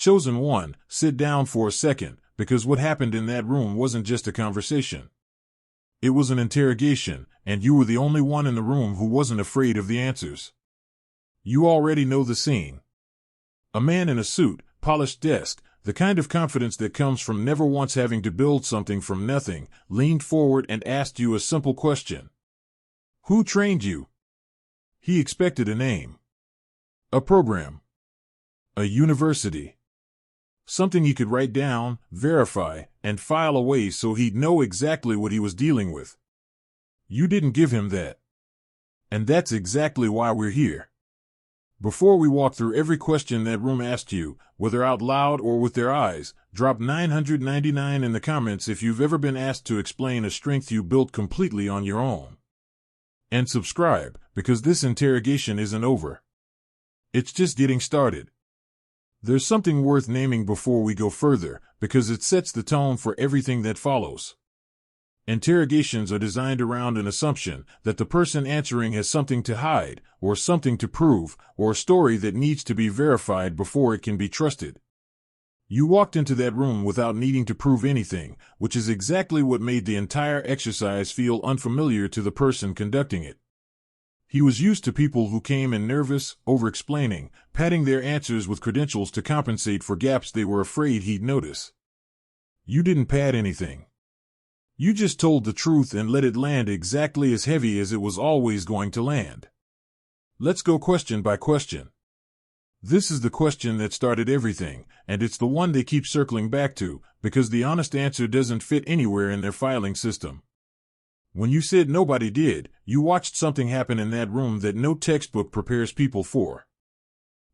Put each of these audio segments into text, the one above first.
Chosen one, sit down for a second, because what happened in that room wasn't just a conversation. It was an interrogation, and you were the only one in the room who wasn't afraid of the answers. You already know the scene. A man in a suit, polished desk, the kind of confidence that comes from never once having to build something from nothing, leaned forward and asked you a simple question. Who trained you? He expected a name. A program. A university. Something he could write down, verify, and file away so he'd know exactly what he was dealing with. You didn't give him that. And that's exactly why we're here. Before we walk through every question that room asked you, whether out loud or with their eyes, drop 999 in the comments if you've ever been asked to explain a strength you built completely on your own. And subscribe, because this interrogation isn't over. It's just getting started. There's something worth naming before we go further, because it sets the tone for everything that follows. Interrogations are designed around an assumption that the person answering has something to hide, or something to prove, or a story that needs to be verified before it can be trusted. You walked into that room without needing to prove anything, which is exactly what made the entire exercise feel unfamiliar to the person conducting it. He was used to people who came in nervous, over-explaining, padding their answers with credentials to compensate for gaps they were afraid he'd notice. You didn't pad anything. You just told the truth and let it land exactly as heavy as it was always going to land. Let's go question by question. This is the question that started everything, and it's the one they keep circling back to, because the honest answer doesn't fit anywhere in their filing system. When you said nobody did, you watched something happen in that room that no textbook prepares people for.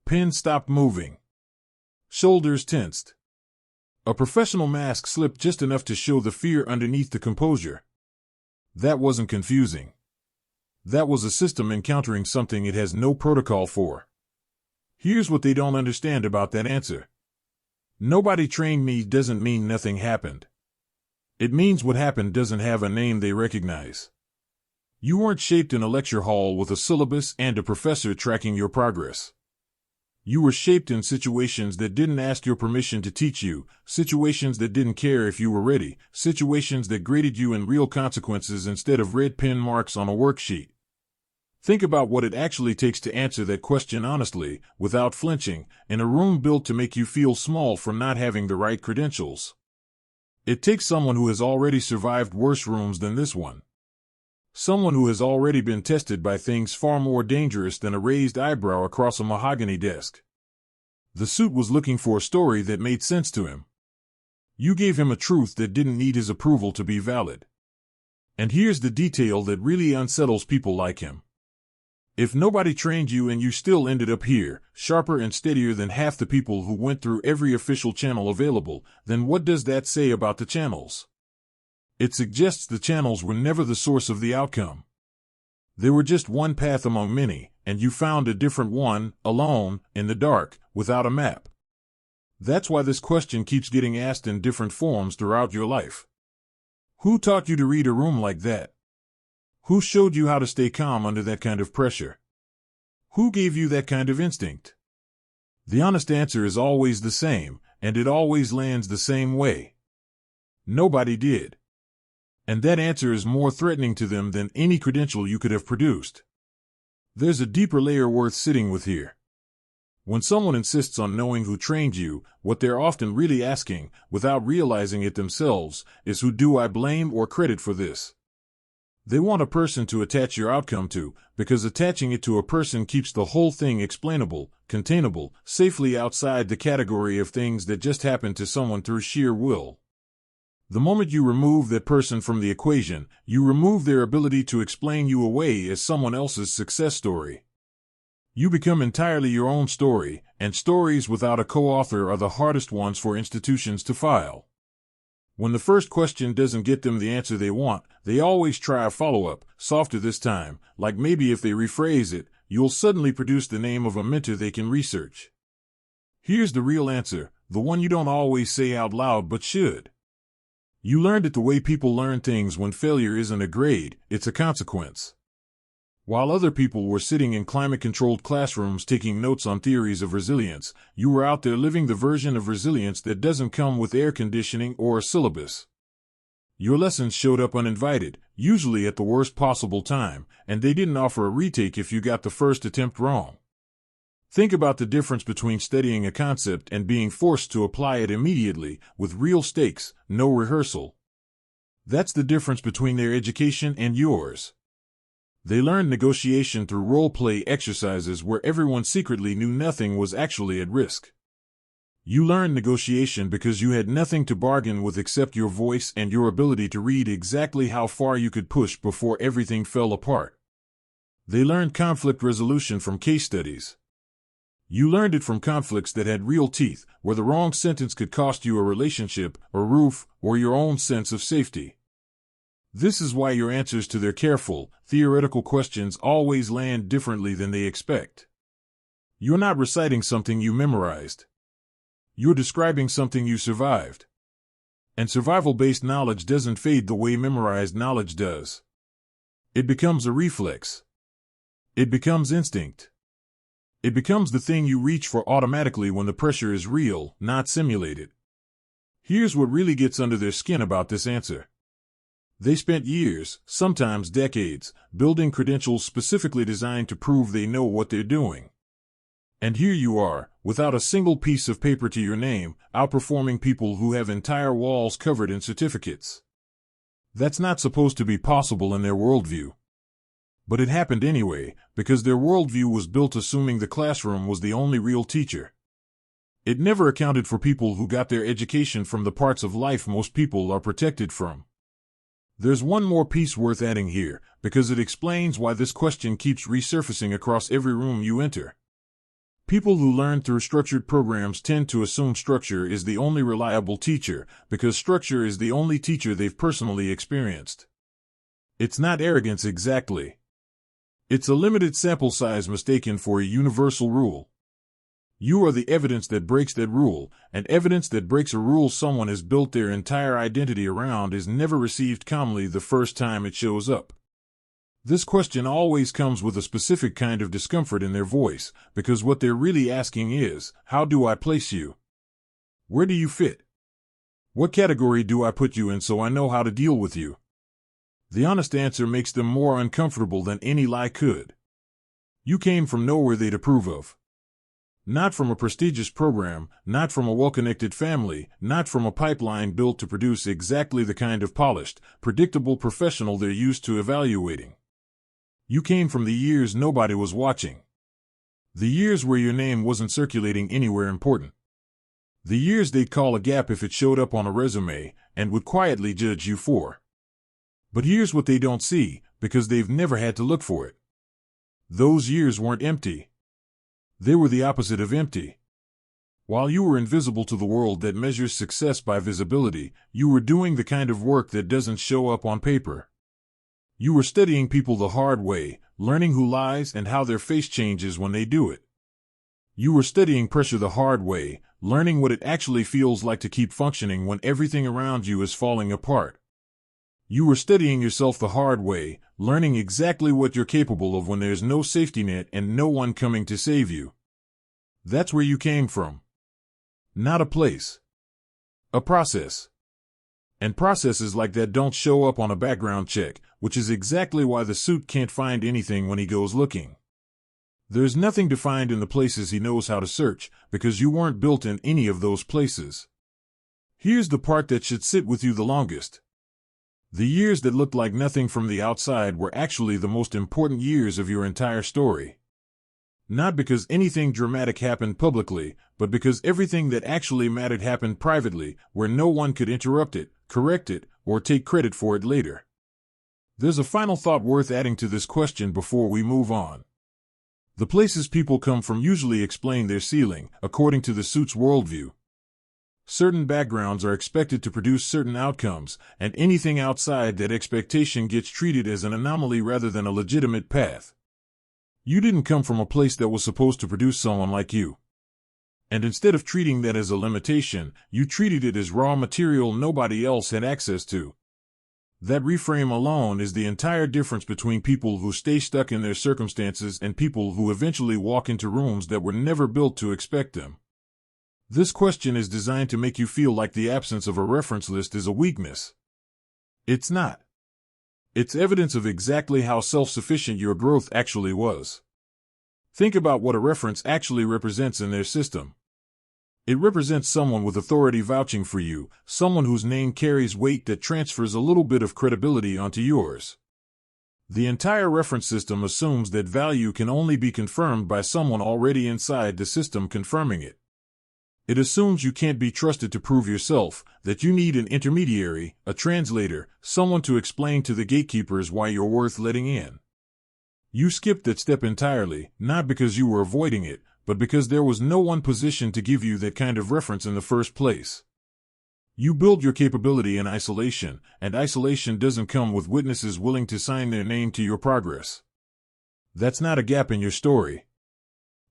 Pen stopped moving. Shoulders tensed. A professional mask slipped just enough to show the fear underneath the composure. That wasn't confusing. That was a system encountering something it has no protocol for. Here's what they don't understand about that answer. Nobody trained me doesn't mean nothing happened. It means what happened doesn't have a name they recognize. You weren't shaped in a lecture hall with a syllabus and a professor tracking your progress. You were shaped in situations that didn't ask your permission to teach you, situations that didn't care if you were ready, situations that graded you in real consequences instead of red pen marks on a worksheet. Think about what it actually takes to answer that question honestly, without flinching, in a room built to make you feel small for not having the right credentials. It takes someone who has already survived worse rooms than this one. Someone who has already been tested by things far more dangerous than a raised eyebrow across a mahogany desk. The suit was looking for a story that made sense to him. You gave him a truth that didn't need his approval to be valid. And here's the detail that really unsettles people like him. If nobody trained you and you still ended up here, sharper and steadier than half the people who went through every official channel available, then what does that say about the channels? It suggests the channels were never the source of the outcome. They were just one path among many, and you found a different one, alone, in the dark, without a map. That's why this question keeps getting asked in different forms throughout your life. Who taught you to read a room like that? Who showed you how to stay calm under that kind of pressure? Who gave you that kind of instinct? The honest answer is always the same, and it always lands the same way. Nobody did. And that answer is more threatening to them than any credential you could have produced. There's a deeper layer worth sitting with here. When someone insists on knowing who trained you, what they're often really asking, without realizing it themselves, is who do I blame or credit for this? They want a person to attach your outcome to, because attaching it to a person keeps the whole thing explainable, containable, safely outside the category of things that just happen to someone through sheer will. The moment you remove that person from the equation, you remove their ability to explain you away as someone else's success story. You become entirely your own story, and stories without a co-author are the hardest ones for institutions to file. When the first question doesn't get them the answer they want, they always try a follow-up, softer this time, like maybe if they rephrase it, you'll suddenly produce the name of a mentor they can research. Here's the real answer, the one you don't always say out loud but should. You learned it the way people learn things when failure isn't a grade, it's a consequence. While other people were sitting in climate-controlled classrooms taking notes on theories of resilience, you were out there living the version of resilience that doesn't come with air conditioning or a syllabus. Your lessons showed up uninvited, usually at the worst possible time, and they didn't offer a retake if you got the first attempt wrong. Think about the difference between studying a concept and being forced to apply it immediately, with real stakes, no rehearsal. That's the difference between their education and yours. They learned negotiation through role-play exercises where everyone secretly knew nothing was actually at risk. You learned negotiation because you had nothing to bargain with except your voice and your ability to read exactly how far you could push before everything fell apart. They learned conflict resolution from case studies. You learned it from conflicts that had real teeth, where the wrong sentence could cost you a relationship, a roof, or your own sense of safety. This is why your answers to their careful, theoretical questions always land differently than they expect. You're not reciting something you memorized. You're describing something you survived. And survival-based knowledge doesn't fade the way memorized knowledge does. It becomes a reflex. It becomes instinct. It becomes the thing you reach for automatically when the pressure is real, not simulated. Here's what really gets under their skin about this answer. They spent years, sometimes decades, building credentials specifically designed to prove they know what they're doing. And here you are, without a single piece of paper to your name, outperforming people who have entire walls covered in certificates. That's not supposed to be possible in their worldview. But it happened anyway, because their worldview was built assuming the classroom was the only real teacher. It never accounted for people who got their education from the parts of life most people are protected from. There's one more piece worth adding here, because it explains why this question keeps resurfacing across every room you enter. People who learn through structured programs tend to assume structure is the only reliable teacher, because structure is the only teacher they've personally experienced. It's not arrogance exactly. It's a limited sample size mistaken for a universal rule. You are the evidence that breaks that rule, and evidence that breaks a rule someone has built their entire identity around is never received calmly the first time it shows up. This question always comes with a specific kind of discomfort in their voice, because what they're really asking is, how do I place you? Where do you fit? What category do I put you in so I know how to deal with you? The honest answer makes them more uncomfortable than any lie could. You came from nowhere they'd approve of. Not from a prestigious program, not from a well-connected family, not from a pipeline built to produce exactly the kind of polished, predictable professional they're used to evaluating. You came from the years nobody was watching. The years where your name wasn't circulating anywhere important. The years they'd call a gap if it showed up on a resume, and would quietly judge you for. But here's what they don't see, because they've never had to look for it. Those years weren't empty. They were the opposite of empty. While you were invisible to the world that measures success by visibility, you were doing the kind of work that doesn't show up on paper. You were studying people the hard way, learning who lies and how their face changes when they do it. You were studying pressure the hard way, learning what it actually feels like to keep functioning when everything around you is falling apart. You were studying yourself the hard way, learning exactly what you're capable of when there's no safety net and no one coming to save you. That's where you came from. Not a place. A process. And processes like that don't show up on a background check, which is exactly why the suit can't find anything when he goes looking. There's nothing to find in the places he knows how to search, because you weren't built in any of those places. Here's the part that should sit with you the longest. The years that looked like nothing from the outside were actually the most important years of your entire story. Not because anything dramatic happened publicly, but because everything that actually mattered happened privately, where no one could interrupt it, correct it, or take credit for it later. There's a final thought worth adding to this question before we move on. The places people come from usually explain their ceiling, according to the suit's worldview. Certain backgrounds are expected to produce certain outcomes, and anything outside that expectation gets treated as an anomaly rather than a legitimate path. You didn't come from a place that was supposed to produce someone like you. And instead of treating that as a limitation, you treated it as raw material nobody else had access to. That reframe alone is the entire difference between people who stay stuck in their circumstances and people who eventually walk into rooms that were never built to expect them. This question is designed to make you feel like the absence of a reference list is a weakness. It's not. It's evidence of exactly how self-sufficient your growth actually was. Think about what a reference actually represents in their system. It represents someone with authority vouching for you, someone whose name carries weight that transfers a little bit of credibility onto yours. The entire reference system assumes that value can only be confirmed by someone already inside the system confirming it. It assumes you can't be trusted to prove yourself, that you need an intermediary, a translator, someone to explain to the gatekeepers why you're worth letting in. You skipped that step entirely, not because you were avoiding it, but because there was no one positioned to give you that kind of reference in the first place. You build your capability in isolation, and isolation doesn't come with witnesses willing to sign their name to your progress. That's not a gap in your story.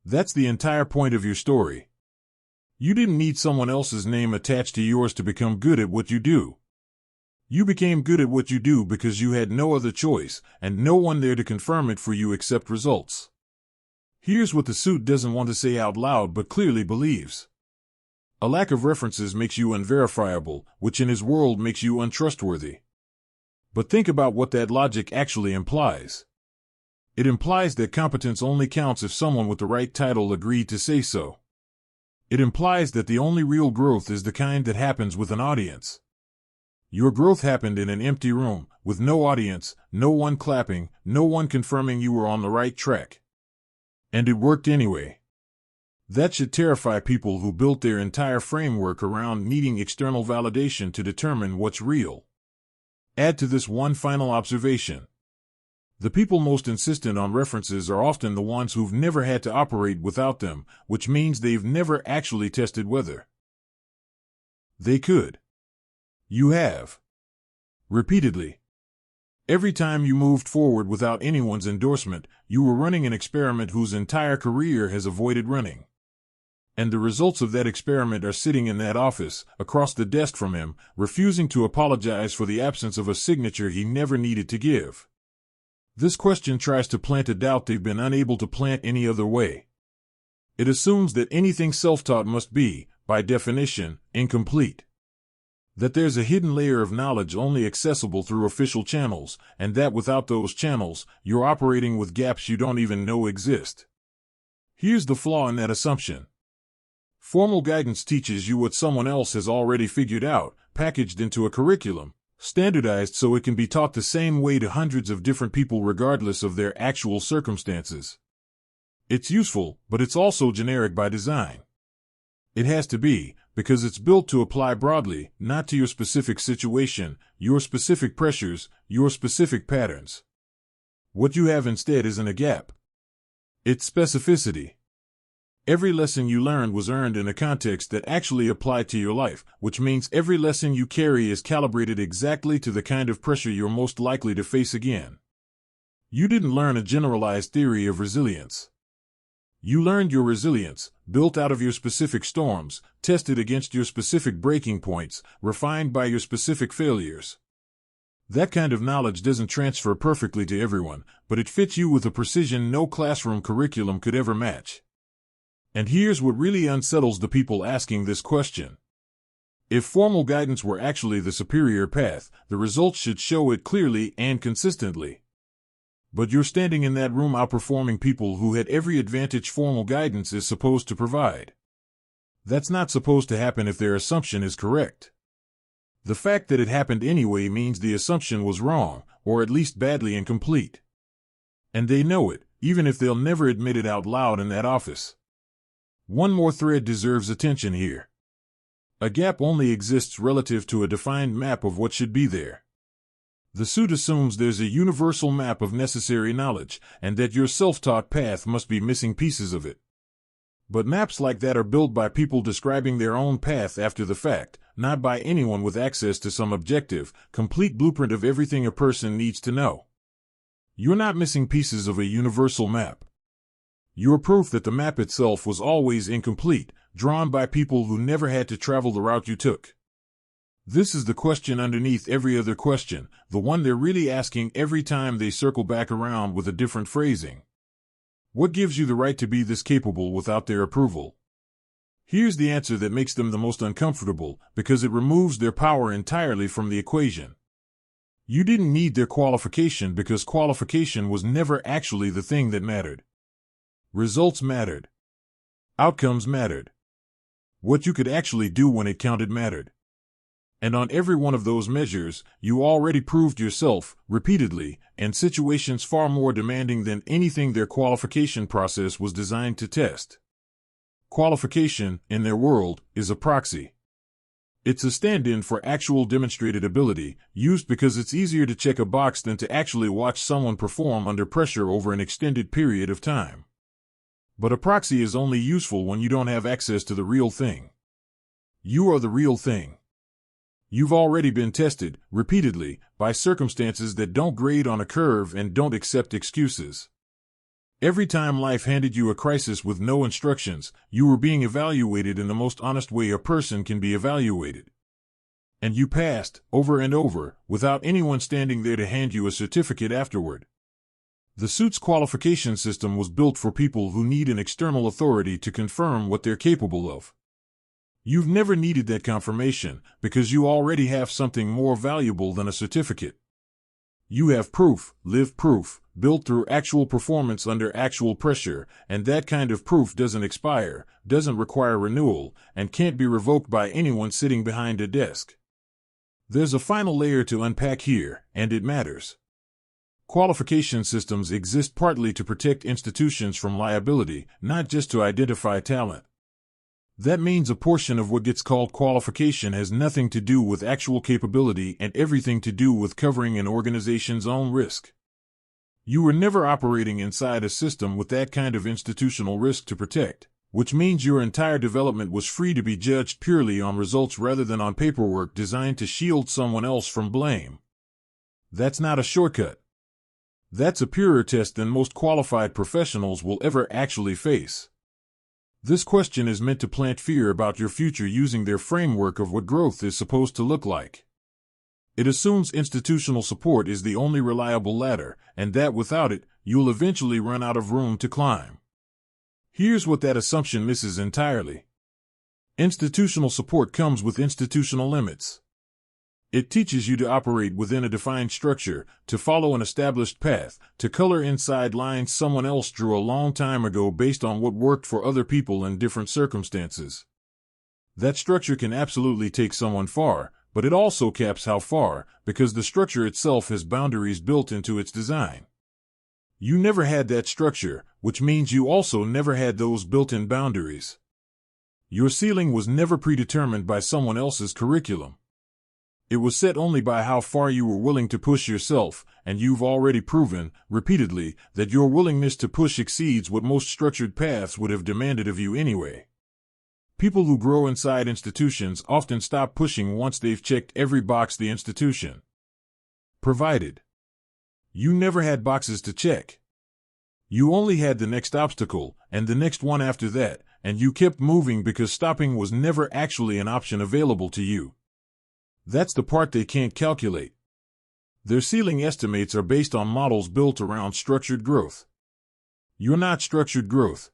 That's the entire point of your story. You didn't need someone else's name attached to yours to become good at what you do. You became good at what you do because you had no other choice, and no one there to confirm it for you except results. Here's what the suit doesn't want to say out loud but clearly believes. A lack of references makes you unverifiable, which in his world makes you untrustworthy. But think about what that logic actually implies. It implies that competence only counts if someone with the right title agreed to say so. It implies that the only real growth is the kind that happens with an audience. Your growth happened in an empty room, with no audience, no one clapping, no one confirming you were on the right track. And it worked anyway. That should terrify people who built their entire framework around needing external validation to determine what's real. Add to this one final observation. The people most insistent on references are often the ones who've never had to operate without them, which means they've never actually tested whether they could. You have. Repeatedly. Every time you moved forward without anyone's endorsement, you were running an experiment whose entire career has avoided running. And the results of that experiment are sitting in that office, across the desk from him, refusing to apologize for the absence of a signature he never needed to give. This question tries to plant a doubt they've been unable to plant any other way. It assumes that anything self-taught must be, by definition, incomplete. That there's a hidden layer of knowledge only accessible through official channels, and that without those channels, you're operating with gaps you don't even know exist. Here's the flaw in that assumption. Formal guidance teaches you what someone else has already figured out, packaged into a curriculum, standardized so it can be taught the same way to hundreds of different people regardless of their actual circumstances. It's useful, but it's also generic by design. It has to be, because it's built to apply broadly, not to your specific situation, your specific pressures, your specific patterns. What you have instead isn't a gap. It's specificity. Every lesson you learned was earned in a context that actually applied to your life, which means every lesson you carry is calibrated exactly to the kind of pressure you're most likely to face again. You didn't learn a generalized theory of resilience. You learned your resilience, built out of your specific storms, tested against your specific breaking points, refined by your specific failures. That kind of knowledge doesn't transfer perfectly to everyone, but it fits you with a precision no classroom curriculum could ever match. And here's what really unsettles the people asking this question. If formal guidance were actually the superior path, the results should show it clearly and consistently. But you're standing in that room outperforming people who had every advantage formal guidance is supposed to provide. That's not supposed to happen if their assumption is correct. The fact that it happened anyway means the assumption was wrong, or at least badly incomplete. And they know it, even if they'll never admit it out loud in that office. One more thread deserves attention here. A gap only exists relative to a defined map of what should be there. The suit assumes there's a universal map of necessary knowledge, and that your self-taught path must be missing pieces of it. But maps like that are built by people describing their own path after the fact, not by anyone with access to some objective, complete blueprint of everything a person needs to know. You're not missing pieces of a universal map. You're proof that the map itself was always incomplete, drawn by people who never had to travel the route you took. This is the question underneath every other question, the one they're really asking every time they circle back around with a different phrasing. What gives you the right to be this capable without their approval? Here's the answer that makes them the most uncomfortable, because it removes their power entirely from the equation. You didn't need their qualification because qualification was never actually the thing that mattered. Results mattered. Outcomes mattered. What you could actually do when it counted mattered. And on every one of those measures, you already proved yourself, repeatedly, in situations far more demanding than anything their qualification process was designed to test. Qualification, in their world, is a proxy. It's a stand-in for actual demonstrated ability, used because it's easier to check a box than to actually watch someone perform under pressure over an extended period of time. But a proxy is only useful when you don't have access to the real thing. You are the real thing. You've already been tested, repeatedly, by circumstances that don't grade on a curve and don't accept excuses. Every time life handed you a crisis with no instructions, you were being evaluated in the most honest way a person can be evaluated. And you passed, over and over, without anyone standing there to hand you a certificate afterward. The suit's qualification system was built for people who need an external authority to confirm what they're capable of. You've never needed that confirmation, because you already have something more valuable than a certificate. You have proof, lived proof, built through actual performance under actual pressure, and that kind of proof doesn't expire, doesn't require renewal, and can't be revoked by anyone sitting behind a desk. There's a final layer to unpack here, and it matters. Qualification systems exist partly to protect institutions from liability, not just to identify talent. That means a portion of what gets called qualification has nothing to do with actual capability and everything to do with covering an organization's own risk. You were never operating inside a system with that kind of institutional risk to protect, which means your entire development was free to be judged purely on results rather than on paperwork designed to shield someone else from blame. That's not a shortcut. That's a purer test than most qualified professionals will ever actually face. This question is meant to plant fear about your future using their framework of what growth is supposed to look like. It assumes institutional support is the only reliable ladder, and that without it, you'll eventually run out of room to climb. Here's what that assumption misses entirely. Institutional support comes with institutional limits. It teaches you to operate within a defined structure, to follow an established path, to color inside lines someone else drew a long time ago based on what worked for other people in different circumstances. That structure can absolutely take someone far, but it also caps how far, because the structure itself has boundaries built into its design. You never had that structure, which means you also never had those built-in boundaries. Your ceiling was never predetermined by someone else's curriculum. It was set only by how far you were willing to push yourself, and you've already proven, repeatedly, that your willingness to push exceeds what most structured paths would have demanded of you anyway. People who grow inside institutions often stop pushing once they've checked every box the institution provided. You never had boxes to check. You only had the next obstacle, and the next one after that, and you kept moving because stopping was never actually an option available to you. That's the part they can't calculate. Their ceiling estimates are based on models built around structured growth. You're not structured growth.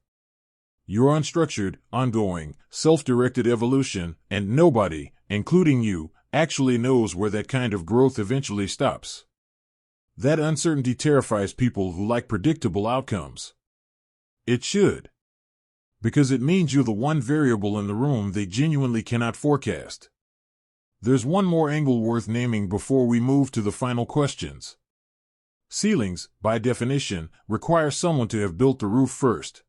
You're unstructured, ongoing, self-directed evolution, and nobody, including you, actually knows where that kind of growth eventually stops. That uncertainty terrifies people who like predictable outcomes. It should. Because it means you're the one variable in the room they genuinely cannot forecast. There's one more angle worth naming before we move to the final questions. Ceilings, by definition, require someone to have built the roof first.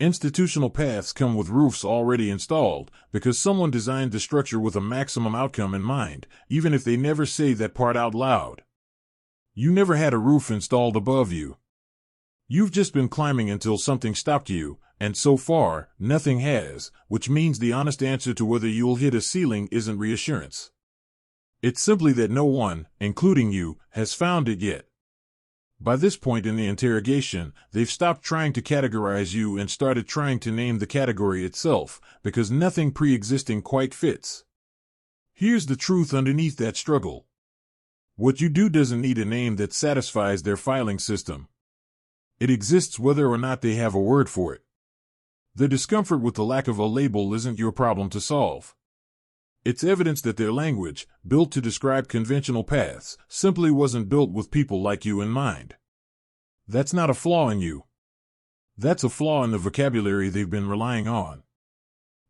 Institutional paths come with roofs already installed, because someone designed the structure with a maximum outcome in mind, even if they never say that part out loud. You never had a roof installed above you. You've just been climbing until something stopped you, and so far, nothing has, which means the honest answer to whether you'll hit a ceiling isn't reassurance. It's simply that no one, including you, has found it yet. By this point in the interrogation, they've stopped trying to categorize you and started trying to name the category itself, because nothing pre-existing quite fits. Here's the truth underneath that struggle. What you do doesn't need a name that satisfies their filing system. It exists whether or not they have a word for it. The discomfort with the lack of a label isn't your problem to solve. It's evidence that their language, built to describe conventional paths, simply wasn't built with people like you in mind. That's not a flaw in you. That's a flaw in the vocabulary they've been relying on.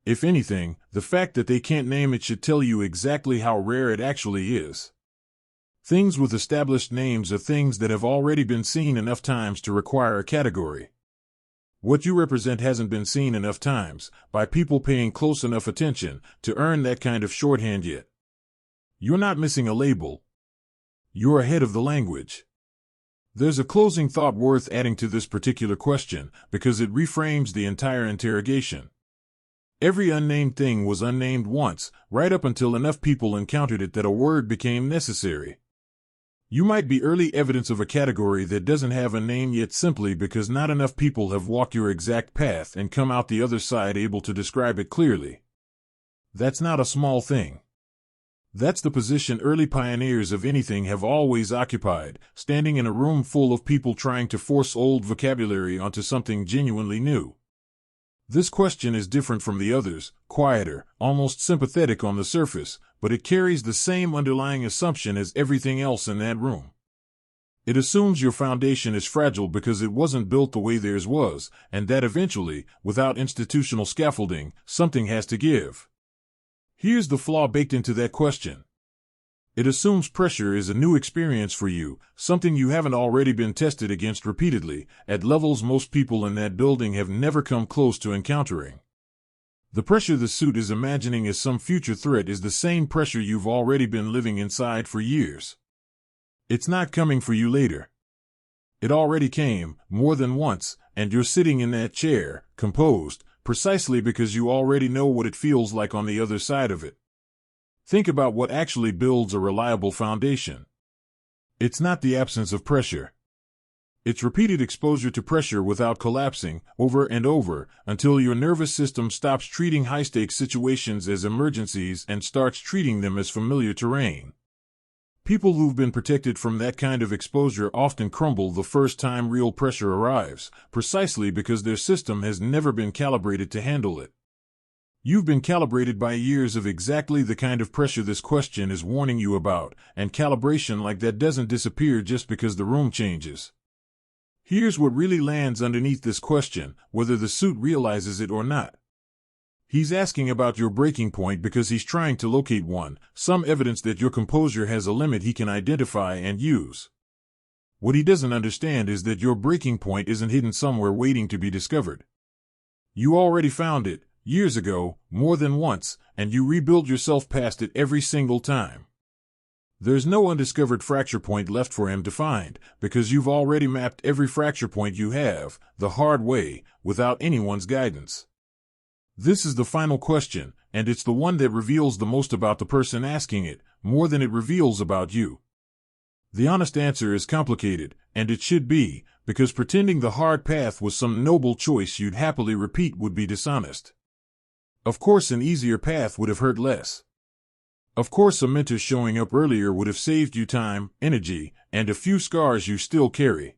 If anything, the fact that they can't name it should tell you exactly how rare it actually is. Things with established names are things that have already been seen enough times to require a category. What you represent hasn't been seen enough times, by people paying close enough attention, to earn that kind of shorthand yet. You're not missing a label. You're ahead of the language. There's a closing thought worth adding to this particular question, because it reframes the entire interrogation. Every unnamed thing was unnamed once, right up until enough people encountered it that a word became necessary. You might be early evidence of a category that doesn't have a name yet simply because not enough people have walked your exact path and come out the other side able to describe it clearly. That's not a small thing. That's the position early pioneers of anything have always occupied, standing in a room full of people trying to force old vocabulary onto something genuinely new. This question is different from the others, quieter, almost sympathetic on the surface, but it carries the same underlying assumption as everything else in that room. It assumes your foundation is fragile because it wasn't built the way theirs was, and that eventually, without institutional scaffolding, something has to give. Here's the flaw baked into that question. It assumes pressure is a new experience for you, something you haven't already been tested against repeatedly, at levels most people in that building have never come close to encountering. The pressure the suit is imagining as some future threat is the same pressure you've already been living inside for years. It's not coming for you later. It already came, more than once, and you're sitting in that chair, composed, precisely because you already know what it feels like on the other side of it. Think about what actually builds a reliable foundation. It's not the absence of pressure. It's repeated exposure to pressure without collapsing, over and over, until your nervous system stops treating high-stakes situations as emergencies and starts treating them as familiar terrain. People who've been protected from that kind of exposure often crumble the first time real pressure arrives, precisely because their system has never been calibrated to handle it. You've been calibrated by years of exactly the kind of pressure this question is warning you about, and calibration like that doesn't disappear just because the room changes. Here's what really lands underneath this question, whether the suit realizes it or not. He's asking about your breaking point because he's trying to locate one, some evidence that your composure has a limit he can identify and use. What he doesn't understand is that your breaking point isn't hidden somewhere waiting to be discovered. You already found it, years ago, more than once, and you rebuild yourself past it every single time. There's no undiscovered fracture point left for him to find, because you've already mapped every fracture point you have, the hard way, without anyone's guidance. This is the final question, and it's the one that reveals the most about the person asking it, more than it reveals about you. The honest answer is complicated, and it should be, because pretending the hard path was some noble choice you'd happily repeat would be dishonest. Of course an easier path would have hurt less. Of course a mentor showing up earlier would have saved you time, energy, and a few scars you still carry.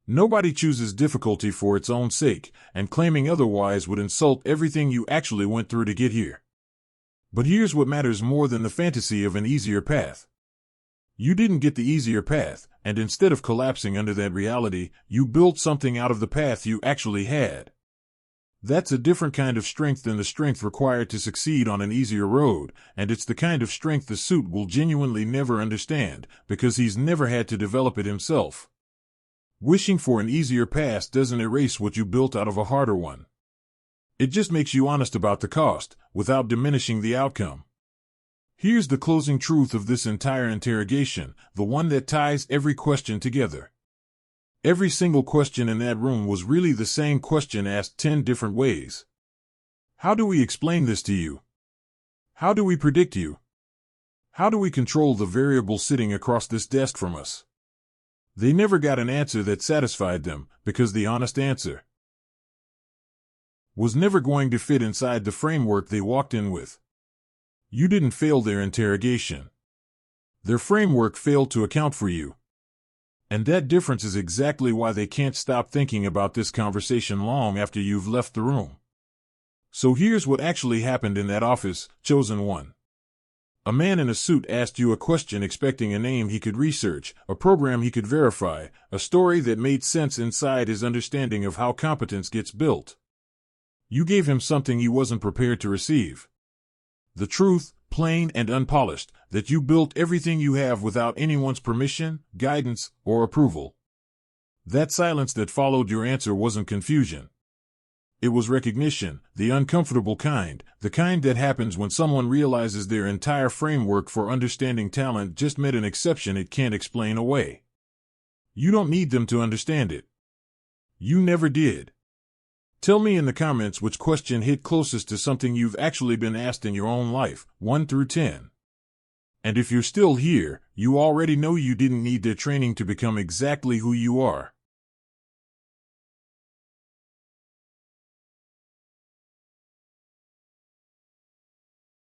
Nobody chooses difficulty for its own sake, and claiming otherwise would insult everything you actually went through to get here. But here's what matters more than the fantasy of an easier path. You didn't get the easier path, and instead of collapsing under that reality, you built something out of the path you actually had. That's a different kind of strength than the strength required to succeed on an easier road, and it's the kind of strength the suit will genuinely never understand, because he's never had to develop it himself. Wishing for an easier path doesn't erase what you built out of a harder one. It just makes you honest about the cost, without diminishing the outcome. Here's the closing truth of this entire interrogation, the one that ties every question together. Every single question in that room was really the same question asked 10 different ways. How do we explain this to you? How do we predict you? How do we control the variable sitting across this desk from us? They never got an answer that satisfied them, because the honest answer was never going to fit inside the framework they walked in with. You didn't fail their interrogation. Their framework failed to account for you. And that difference is exactly why they can't stop thinking about this conversation long after you've left the room. So here's what actually happened in that office, chosen one. A man in a suit asked you a question expecting a name he could research, a program he could verify, a story that made sense inside his understanding of how competence gets built. You gave him something he wasn't prepared to receive. The truth, plain and unpolished, that you built everything you have without anyone's permission, guidance, or approval. That silence that followed your answer wasn't confusion. It was recognition, the uncomfortable kind, the kind that happens when someone realizes their entire framework for understanding talent just met an exception it can't explain away. You don't need them to understand it. You never did. Tell me in the comments which question hit closest to something you've actually been asked in your own life, 1 through 10. And if you're still here, you already know you didn't need their training to become exactly who you are.